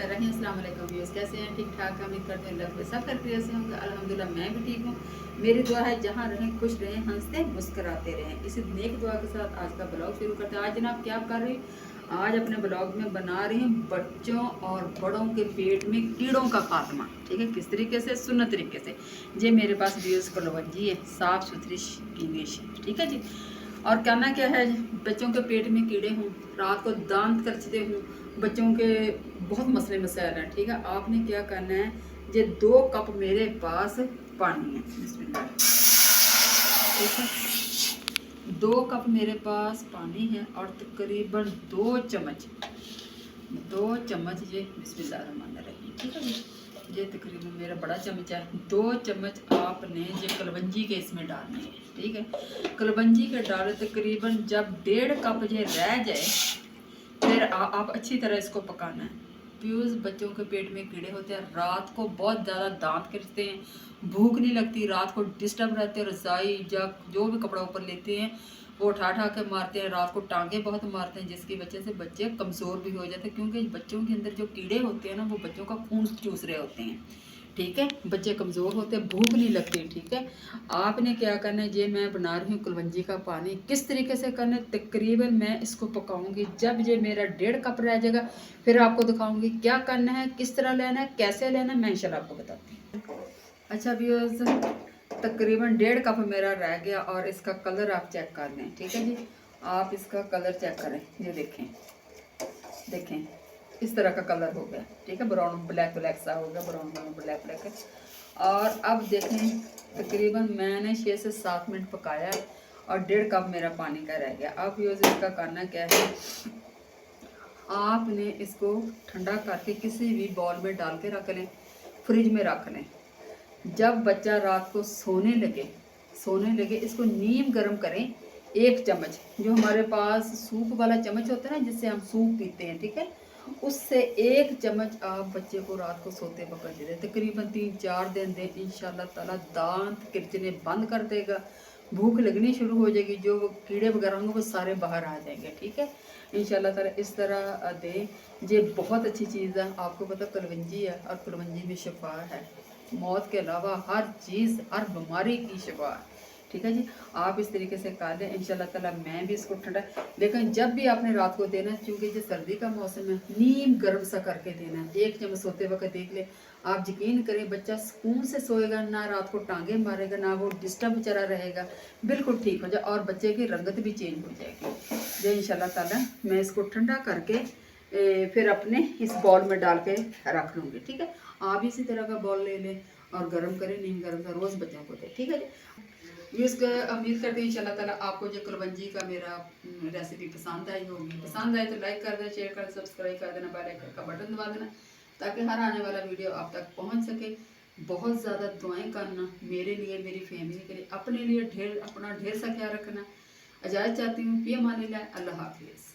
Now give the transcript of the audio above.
रहीम। अस्सलाम वालेकुम व्यूअर्स, कैसे हैं? ठीक ठाक है, उम्मीद करते हैं अल्लाह के सब खैरियत से होंगे। अल्हम्दुलिल्लाह मैं भी ठीक हूँ। मेरी दुआ है जहाँ रहें खुश रहें, हंसते मुस्कुराते रहें। इसी नेक दुआ के साथ आज का ब्लॉग शुरू करते हैं। आज जनाब क्या कर रही हूँ, आज अपने ब्लॉग में बना रही हूँ बच्चों और बड़ों के पेट में कीड़ों का खात्मा। ठीक है, किस तरीके से? सुन्नत तरीके से। ये मेरे पास व्यूअर्स कलवंजी है, साफ़ सुथरी इंग्लिश। ठीक है जी। और कहना क्या है, बच्चों के पेट में कीड़े हों, रात को दांत करचते हों, बच्चों के बहुत मसले मसाइल हैं। ठीक है, आपने क्या करना है, ये 2 कप मेरे पास पानी है। बिस्मिल्लाह। ठीक है, 2 कप मेरे पास पानी है और तकरीबन 2 चम्मच ये बिस्मिल्लाहिर्रहमानिर्रहीम। ठीक है जी, ये तकरीबन मेरा बड़ा चमचा है। 2 चम्मच आपने ये कलवंजी के इसमें डालने हैं। ठीक है, कलवंजी के डाले तकरीबन जब 1.5 कप ये रह जाए, फिर आप अच्छी तरह इसको पकाना है। प्यूज़ बच्चों के पेट में कीड़े होते हैं, रात को बहुत ज़्यादा दांत खिंचते हैं, भूख नहीं लगती, रात को डिस्टर्ब रहते हैं, रज़ाई जब जो भी कपड़ा ऊपर लेते हैं वो उठा के मारते हैं, रात को टांगे बहुत मारते हैं, जिसकी वजह से बच्चे कमज़ोर भी हो जाते हैं। क्योंकि बच्चों के अंदर जो कीड़े होते हैं ना, वो बच्चों का खून चूस रहे होते हैं। ठीक है, बच्चे कमज़ोर होते हैं, भूख नहीं लगती। ठीक है, आपने क्या करना है, ये मैं बना रही हूँ कलवंजी का पानी। किस तरीके से करना है, तकरीबन मैं इसको पकाऊंगी। जब ये मेरा 1.5 कप रह जाएगा, फिर आपको दिखाऊंगी क्या करना है, किस तरह लेना है, कैसे लेना है, मैं इंशाल्लाह आपको बताती हूँ। अच्छा व्यूअर्स, तकरीबन 1.5 कप मेरा रह गया और इसका कलर आप चेक कर लें। ठीक है जी, आप इसका कलर चेक करें, ये देखें, देखें इस तरह का कलर हो गया। ठीक है, ब्राउन ब्लैक ब्लैक सा हो गया, ब्राउन ब्राउन ब्लैक ब्लैक। और अब देखें, तकरीबन मैंने 6 से 7 मिनट पकाया और 1.5 कप मेरा पानी का रह गया। अब यूज़ इसका करना क्या है, आपने इसको ठंडा करके किसी भी बॉल में डाल के रख लें, फ्रिज में रख लें। जब बच्चा रात को सोने लगे इसको नीम गर्म करें, 1 चम्मच, जो हमारे पास सूप वाला चम्मच होता है ना, जिससे हम सूप पीते हैं। ठीक है, उससे 1 चम्मच आप बच्चे को रात को सोते वक्त दे दें। तकरीबन 3-4 दिन दें, इंशाल्लाह ताला दांत किरचने बंद कर देगा, भूख लगनी शुरू हो जाएगी, जो कीड़े वगैरह होंगे वो सारे बाहर आ जाएंगे। ठीक है, इंशाल्लाह ताला इस तरह दें। ये बहुत अच्छी चीज़ है, आपको पता कलवंजी है और कलवंजी में शिफा है, मौत के अलावा हर चीज़, हर बीमारी की शिफा है। ठीक है जी, आप इस तरीके से कर लें, इंशाल्लाह ताला मैं भी इसको ठंडा। लेकिन जब भी आपने रात को देना है, क्योंकि जो सर्दी का मौसम है, नीम गर्म सा करके देना है। 1 चम्मच सोते वक्त देख ले, आप यकीन करें बच्चा सुकून से सोएगा, ना रात को टांगे मारेगा, ना वो डिस्टर्ब बेचारा रहेगा, बिल्कुल ठीक हो जाए और बच्चे की रंगत भी चेंज हो जाएगी। जो इंशाल्लाह ताला मैं इसको ठंडा करके फिर अपने इस बॉल में डाल के रख लूँगी। ठीक है, आप इसी तरह का बॉल ले लें और गर्म करें, नीम गर्म का रोज़ बच्चों को दें। ठीक है जी, इसका उम्मीद करते हैं इंशाल्लाह ताला आपको जो कलवंजी का मेरा रेसिपी पसंद आई होगी। पसंद आए तो लाइक कर दें, शेयर कर दें, सब्सक्राइब कर देना, बेल आइकन का बटन दबा देना, ताकि हर आने वाला वीडियो आप तक पहुंच सके। बहुत ज़्यादा दुआएं करना मेरे लिए, मेरी फैमिली के लिए, अपने लिए अपना ढेर सा ख्याल रखना। इजाज़त चाहती हूँ, फ़ी अमानिल्लाह, अल्लाह हाफ़िज़।